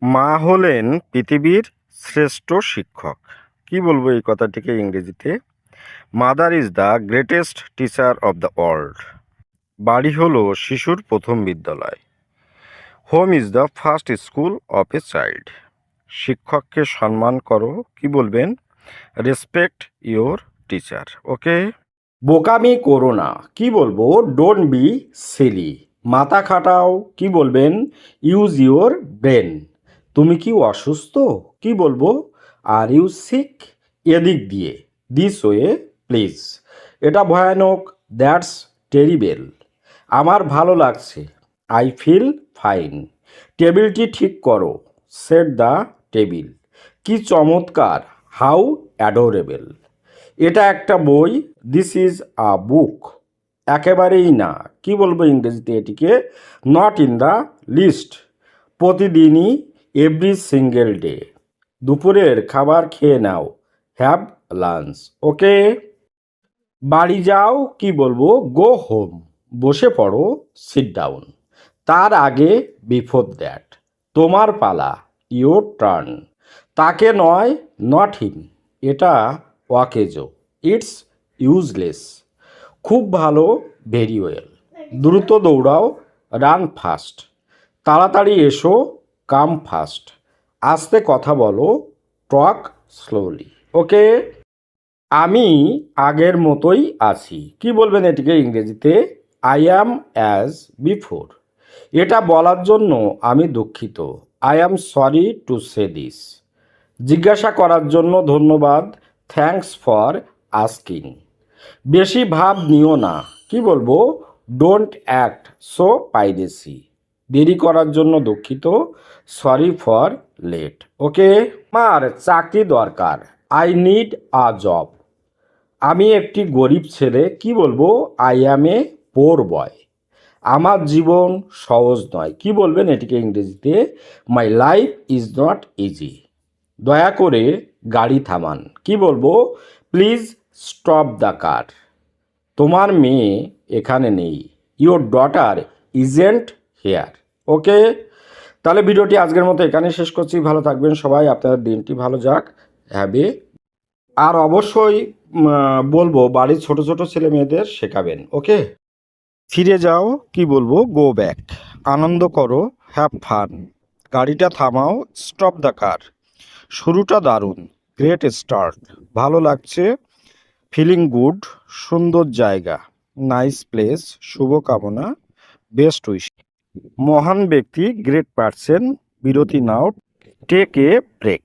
মা হলেন পৃথিবীর শ্রেষ্ঠ শিক্ষক। কি বলবো এই কথাটিকে ইংরেজিতে? Mother is the greatest teacher of the world. বাড়ি হলো শিশুর প্রথম বিদ্যালয়। Home is the first school of a child. শিক্ষককে সম্মান করো। কি বলবেন? Respect your teacher. ওকে। বোকামি করো না। কি বলবো? Don't be silly. মাথা খাটাও। কি বলবেন? Use your brain. তুমি কি অসুস্থ? কি বলবো? Are you sick? এদিক দিয়ে। This way please. এটা ভয়ানক। That's terrible. আমার ভালো লাগছে। I feel fine. টেবিলটি ঠিক করো। Set the table. কি চমৎকার। How adorable. এটা একটা বই। This is a book. একেবারেই না। কি বলবো ইংরেজিতে এটিকে? Not in the list. প্রতিদিনই, এভরি সিঙ্গেল ডে। দুপুরের খাবার খেয়ে নাও। Have lunch. ওকে। বাড়ি যাও। কি বলবো? Go home. বসে পড়ো। Sit down. তার আগে, বিফোর দ্যাট। তোমার পালা। Your turn. তাকে নয়, নট হিম। এটা ওয়াকেজো। It's useless. খুব ভালো, ভেরি ওয়েল। দ্রুত দৌড়াও। Run fast. তাড়াতাড়ি এসো। Come fast. আস্তে কথা বলো। Talk slowly. ওকে। আমি আগের মতোই আছি। কি বলবেন এটিকে ইংরেজিতে? I am as before. এটা বলার জন্য আমি দুঃখিত। I am sorry to say this. জিজ্ঞাসা করার জন্য ধন্যবাদ। Thanks for asking. বেশি ভাব নিও না। কি বলবো? Don't act so piracy. দেরি করার জন্য দুঃখিত। Sorry for late. ওকে। আমার চাকরি দরকার। I need a job. আমি একটি গরিব ছেলে। কি বলবো? I am a poor boy. আমার জীবন সহজ নয়। কি বলবেন এটিকে ইংরেজিতে? My life is not easy. দয়া করে গাড়ি থামান। কি বলবো? Please stop the car. তোমার মেয়ে এখানে নেই। Your daughter isn't here. Okay. তাহলে ভিডিওটি আজকের মতো এখানে শেষ করছি। ভালো থাকবেন সবাই। আপনাদের দিনটি ভালো যাক। হ্যাভে। আর অবশ্যই বলবো বাড়ির ছোট ছোট ছেলে মেয়েদের শেখাবেন। ওকে। ফিরে যাও। কি বলবো? গো ব্যাক। আনন্দ করো। Have fun. গাড়িটা থামাও। Stop the car. শুরুটা দারুণ। Great start. ভালো লাগছে। Feeling good. সুন্দর জায়গা। Nice place. শুভকামনা। Best wish. মহান ব্যক্তি। Great person. বিরতি নাও। Take a break.